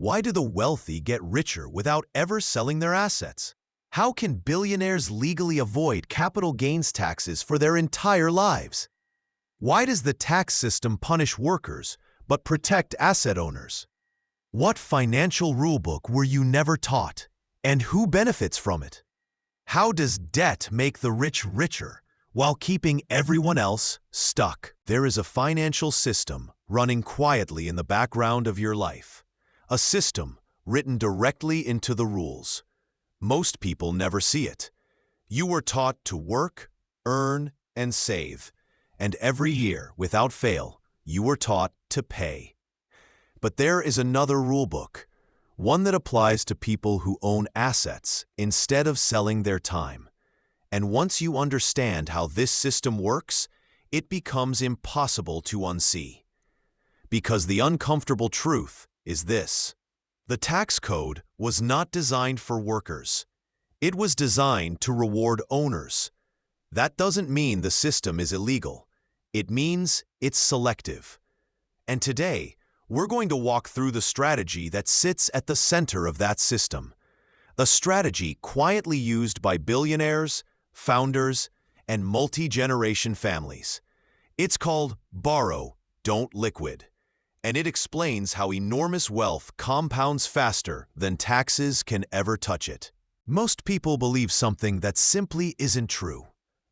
Why do the wealthy get richer without ever selling their assets? How can billionaires legally avoid capital gains taxes for their entire lives? Why does the tax system punish workers but protect asset owners? What financial rulebook were you never taught, and who benefits from it? How does debt make the rich richer while keeping everyone else stuck? There is a financial system running quietly in the background of your life, a system written directly into the rules. Most people never see it. You were taught to work, earn, and save, and every year, without fail, you were taught to pay. But there is another rulebook, one that applies to people who own assets instead of selling their time. And once you understand how this system works, it becomes impossible to unsee. Because the uncomfortable truth is this: the tax code was not designed for workers. It was designed to reward owners. That doesn't mean the system is illegal. It means it's selective. And today, we're going to walk through the strategy that sits at the center of that system. A strategy quietly used by billionaires, founders, and multi-generation families. It's called Borrow, Don't Liquid. And it explains how enormous wealth compounds faster than taxes can ever touch it. Most people believe something that simply isn't true.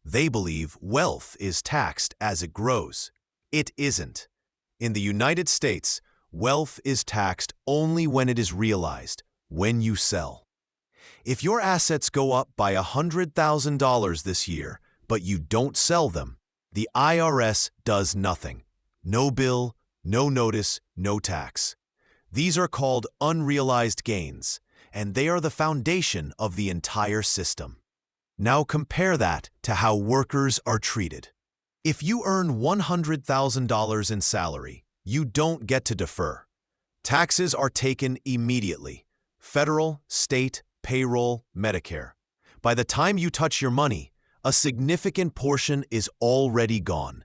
They believe wealth is taxed as it grows. It isn't. In the United States, wealth is taxed only when it is realized, when you sell. If your assets go up by $100,000 this year, but you don't sell them, the IRS does nothing. No bill, no notice, no tax. These are called unrealized gains, and they are the foundation of the entire system. Now compare that to how workers are treated. If you earn $100,000 in salary, you don't get to defer. Taxes are taken immediately. Federal, state, payroll, Medicare. By the time you touch your money, a significant portion is already gone.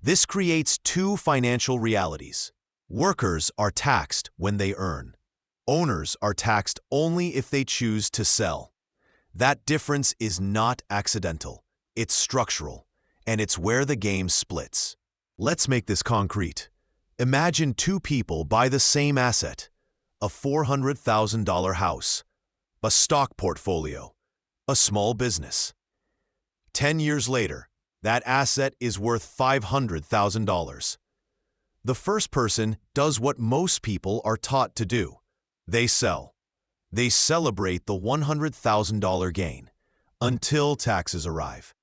This creates two financial realities. Workers are taxed when they earn. Owners are taxed only if they choose to sell. That difference is not accidental. It's structural, and it's where the game splits. Let's make this concrete. Imagine two people buy the same asset, a $400,000 house, a stock portfolio, a small business. 10 years later, that asset is worth $500,000. The first person does what most people are taught to do. They sell. They celebrate the $100,000 gain until taxes arrive.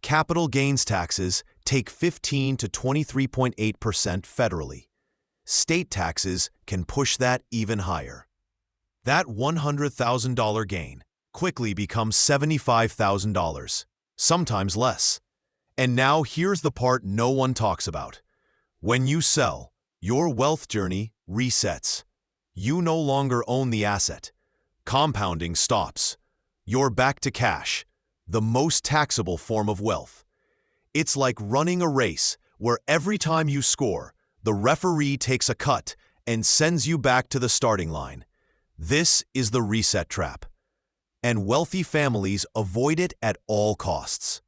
Capital gains taxes take 15 to 23.8% federally. State taxes can push that even higher. That $100,000 gain quickly becomes $75,000, sometimes less. And now here's the part no one talks about. When you sell, your wealth journey resets. You no longer own the asset. Compounding stops. You're back to cash, the most taxable form of wealth. It's like running a race where every time you score, the referee takes a cut and sends you back to the starting line. This is the reset trap. And wealthy families avoid it at all costs.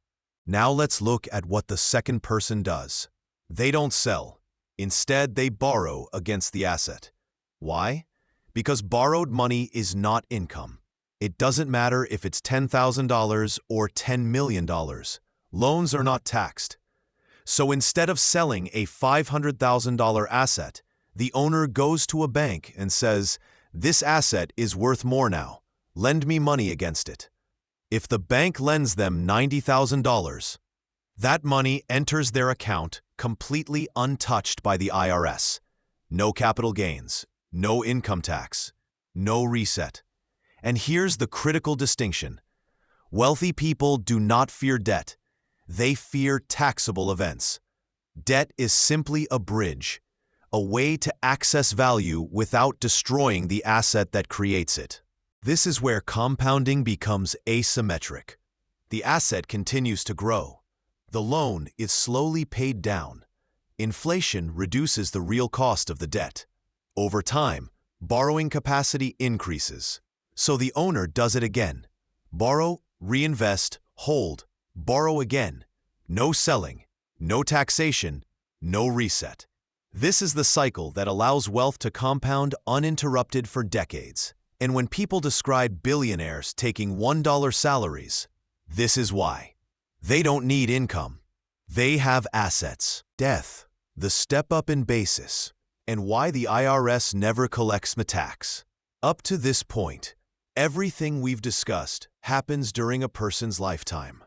Now let's look at what the second person does. They don't sell. Instead, they borrow against the asset. Why? Because borrowed money is not income. It doesn't matter if it's $10,000 or $10 million. Loans are not taxed. So instead of selling a $500,000 asset, the owner goes to a bank and says, "This asset is worth more now. Lend me money against it." If the bank lends them $90,000, that money enters their account completely untouched by the IRS. No capital gains, no income tax, no reset. And here's the critical distinction. Wealthy people do not fear debt. They fear taxable events. Debt is simply a bridge, a way to access value without destroying the asset that creates it. This is where compounding becomes asymmetric. The asset continues to grow. The loan is slowly paid down. Inflation reduces the real cost of the debt. Over time, borrowing capacity increases. So the owner does it again. Borrow, reinvest, hold, borrow again. No selling, no taxation, no reset. This is the cycle that allows wealth to compound uninterrupted for decades. And when people describe billionaires taking $1 salaries, this is why. They don't need income. They have assets. Death, the step up in basis, and why the IRS never collects my tax. Up to this point, everything we've discussed happens during a person's lifetime.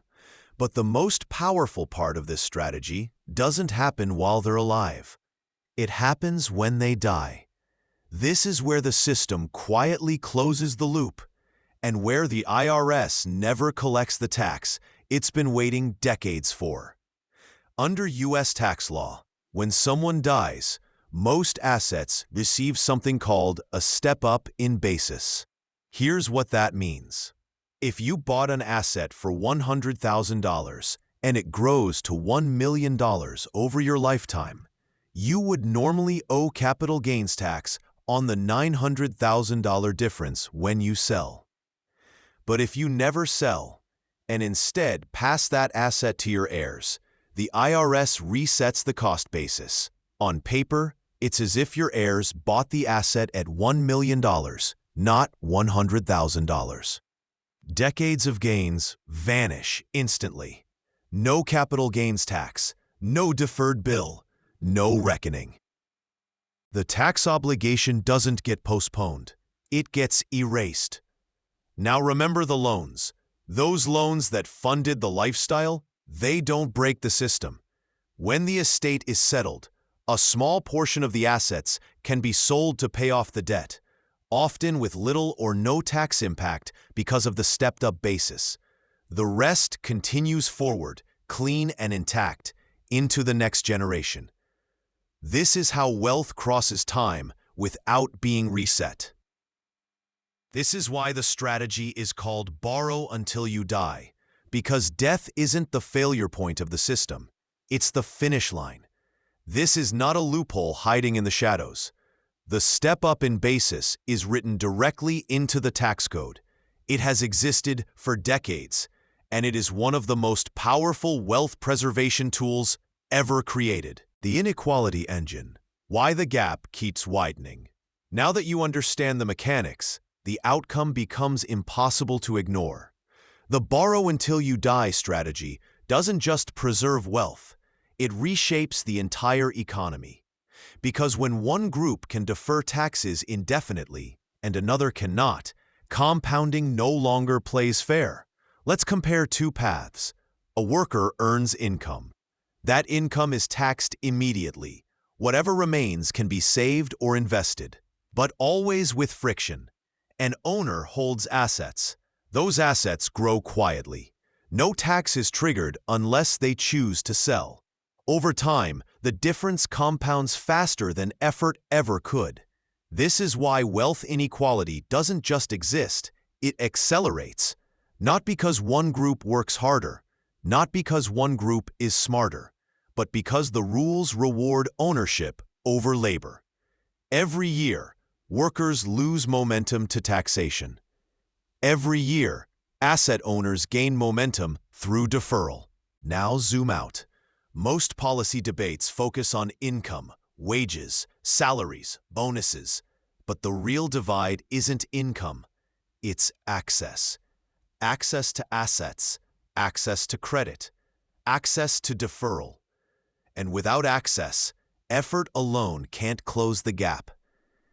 But the most powerful part of this strategy doesn't happen while they're alive. It happens when they die. This is where the system quietly closes the loop, and where the IRS never collects the tax it's been waiting decades for. Under U.S. tax law, when someone dies, most assets receive something called a step-up in basis. Here's what that means. If you bought an asset for $100,000 and it grows to $1 million over your lifetime, you would normally owe capital gains tax on the $900,000 difference when you sell. But if you never sell, and instead pass that asset to your heirs, the IRS resets the cost basis. On paper, it's as if your heirs bought the asset at $1 million, not $100,000. Decades of gains vanish instantly. No capital gains tax, no deferred bill, no reckoning. The tax obligation doesn't get postponed. It gets erased. Now remember the loans. Those loans that funded the lifestyle, they don't break the system. When the estate is settled, a small portion of the assets can be sold to pay off the debt, often with little or no tax impact because of the stepped-up basis. The rest continues forward, clean and intact, into the next generation. This is how wealth crosses time without being reset. This is why the strategy is called borrow until you die, because death isn't the failure point of the system, it's the finish line. This is not a loophole hiding in the shadows. The step-up in basis is written directly into the tax code. It has existed for decades, and it is one of the most powerful wealth preservation tools ever created. The inequality engine. Why the gap keeps widening. Now that you understand the mechanics, the outcome becomes impossible to ignore. The borrow until you die strategy doesn't just preserve wealth, it reshapes the entire economy. Because when one group can defer taxes indefinitely and another cannot, compounding no longer plays fair. Let's compare two paths. A worker earns income. That income is taxed immediately. Whatever remains can be saved or invested, but always with friction. An owner holds assets. Those assets grow quietly. No tax is triggered unless they choose to sell. Over time, the difference compounds faster than effort ever could. This is why wealth inequality doesn't just exist, it accelerates. Not because one group works harder, not because one group is smarter, but because the rules reward ownership over labor. Every year, workers lose momentum to taxation. Every year, asset owners gain momentum through deferral. Now zoom out. Most policy debates focus on income, wages, salaries, bonuses. But the real divide isn't income, it's access. Access to assets, access to credit, access to deferral. And without access, effort alone can't close the gap.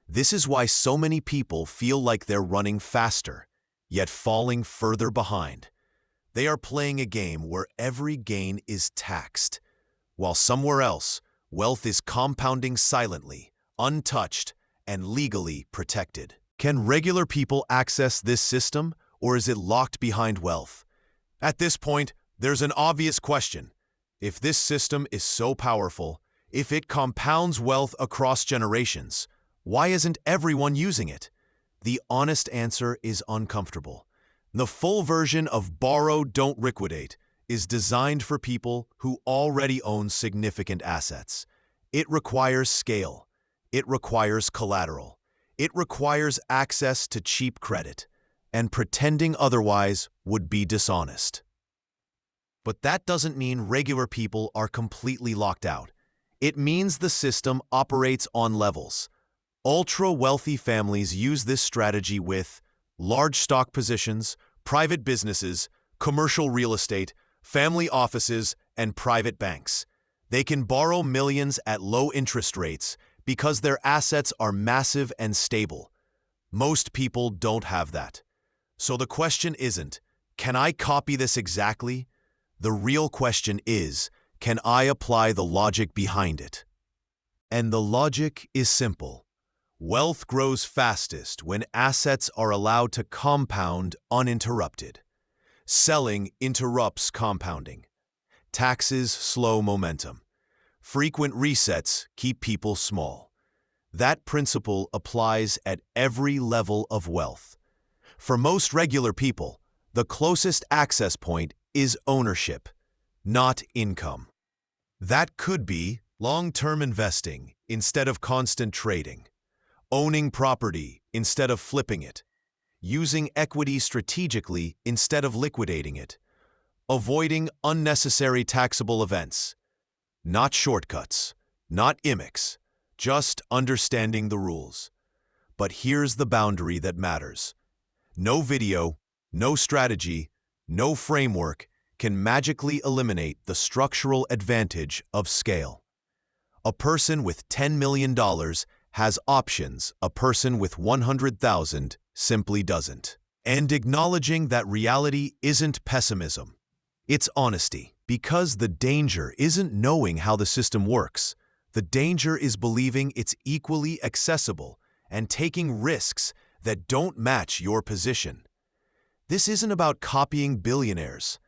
This is why so many people feel like they're running faster, yet falling further behind. They are playing a game where every gain is taxed, while somewhere else, wealth is compounding silently, untouched, and legally protected. Can regular people access this system, or is it locked behind wealth? At this point, there's an obvious question. If this system is so powerful, if it compounds wealth across generations, why isn't everyone using it? The honest answer is uncomfortable. The full version of Borrow, Don't Liquidate is designed for people who already own significant assets. It requires scale. It requires collateral. It requires access to cheap credit, and pretending otherwise would be dishonest. But that doesn't mean regular people are completely locked out. It means the system operates on levels. Ultra-wealthy families use this strategy with large stock positions, private businesses, commercial real estate, family offices, and private banks. They can borrow millions at low interest rates because their assets are massive and stable. Most people don't have that. So the question isn't, can I copy this exactly? The real question is, can I apply the logic behind it? And the logic is simple. Wealth grows fastest when assets are allowed to compound uninterrupted. Selling interrupts compounding. Taxes slow momentum. Frequent resets keep people small. That principle applies at every level of wealth. For most regular people, the closest access point is ownership, not income. That could be long-term investing instead of constant trading, owning property instead of flipping it, using equity strategically instead of liquidating it, avoiding unnecessary taxable events. Not shortcuts, not gimmicks, just understanding the rules. But here's the boundary that matters. No video, no strategy, no framework can magically eliminate the structural advantage of scale. A person with $10 million has options a person with 100,000 simply doesn't. And acknowledging that reality isn't pessimism. It's honesty, because the danger isn't knowing how the system works. The danger is believing it's equally accessible and taking risks that don't match your position. This isn't about copying billionaires.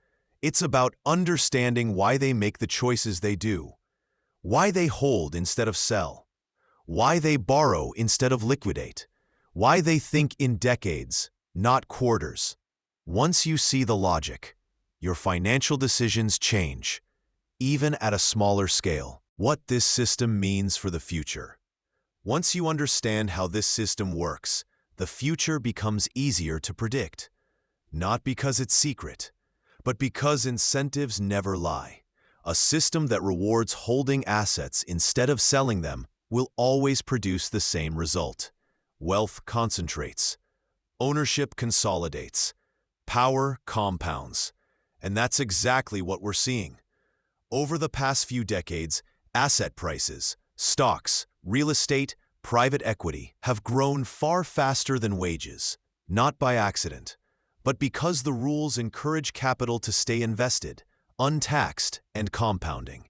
It's about understanding why they make the choices they do, why they hold instead of sell, why they borrow instead of liquidate, why they think in decades, not quarters. Once you see the logic, your financial decisions change, even at a smaller scale. What this system means for the future. Once you understand how this system works, the future becomes easier to predict. Not because it's secret, but because incentives never lie. A system that rewards holding assets instead of selling them will always produce the same result. Wealth concentrates. Ownership consolidates. Power compounds. And that's exactly what we're seeing. Over the past few decades, asset prices, stocks, real estate, private equity have grown far faster than wages, not by accident, but because the rules encourage capital to stay invested, untaxed, and compounding.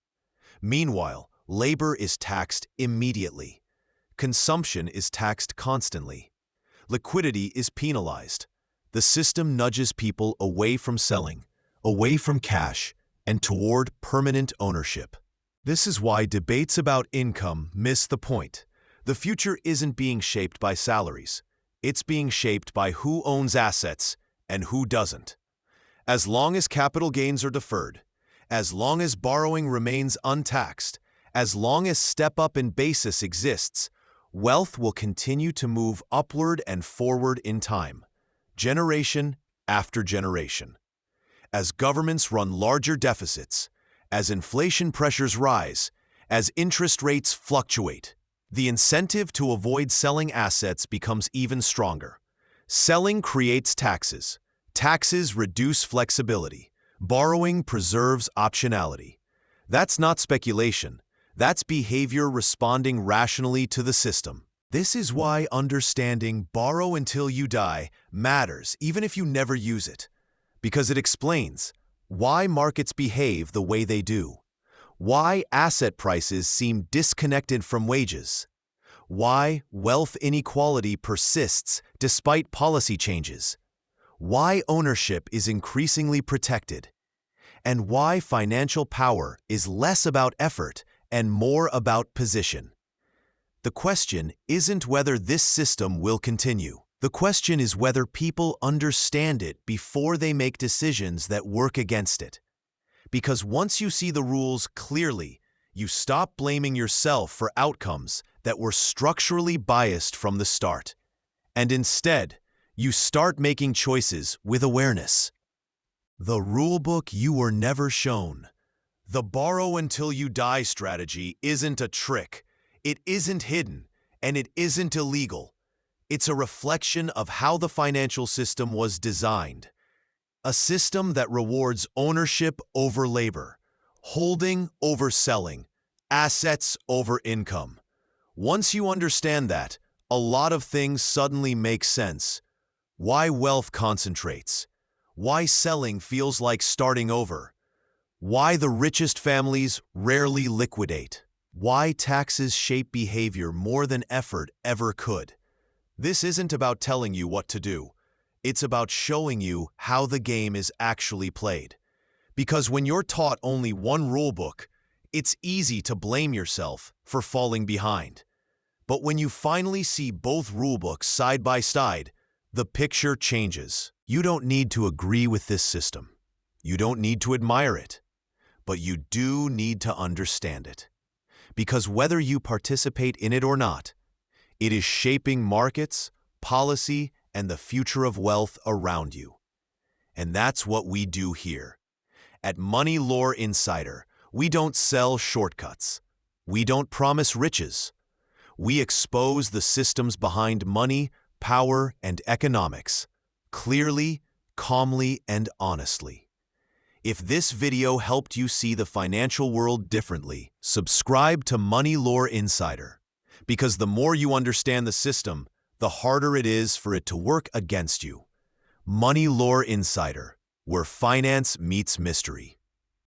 Meanwhile, labor is taxed immediately. Consumption is taxed constantly. Liquidity is penalized. The system nudges people away from selling, away from cash, and toward permanent ownership. This is why debates about income miss the point. The future isn't being shaped by salaries. It's being shaped by who owns assets and who doesn't. As long as capital gains are deferred, as long as borrowing remains untaxed, as long as step-up in basis exists, wealth will continue to move upward and forward in time, generation after generation. As governments run larger deficits, as inflation pressures rise, as interest rates fluctuate, the incentive to avoid selling assets becomes even stronger. Selling creates taxes. Taxes reduce flexibility. Borrowing preserves optionality. That's not speculation. That's behavior responding rationally to the system. This is why understanding borrow until you die matters even if you never use it. Because it explains why markets behave the way they do, why asset prices seem disconnected from wages, why wealth inequality persists despite policy changes, why ownership is increasingly protected, and why financial power is less about effort and more about position. The question isn't whether this system will continue. The question is whether people understand it before they make decisions that work against it. Because once you see the rules clearly, you stop blaming yourself for outcomes that we're structurally biased from the start. And instead, you start making choices with awareness. The rulebook you were never shown. The borrow until you die strategy isn't a trick, it isn't hidden, and it isn't illegal. It's a reflection of how the financial system was designed. A system that rewards ownership over labor, holding over selling, assets over income. Once you understand that, a lot of things suddenly make sense. Why wealth concentrates. Why selling feels like starting over. Why the richest families rarely liquidate. Why taxes shape behavior more than effort ever could. This isn't about telling you what to do. It's about showing you how the game is actually played. Because when you're taught only one rulebook, it's easy to blame yourself for falling behind. But when you finally see both rulebooks side by side, the picture changes. You don't need to agree with this system. You don't need to admire it. But you do need to understand it. Because whether you participate in it or not, it is shaping markets, policy, and the future of wealth around you. And that's what we do here. At MoneyLore Insider, we don't sell shortcuts. We don't promise riches. We expose the systems behind money, power, and economics, clearly, calmly, and honestly. If this video helped you see the financial world differently, subscribe to MoneyLore Insider. Because the more you understand the system, the harder it is for it to work against you. MoneyLore Insider, where finance meets mystery.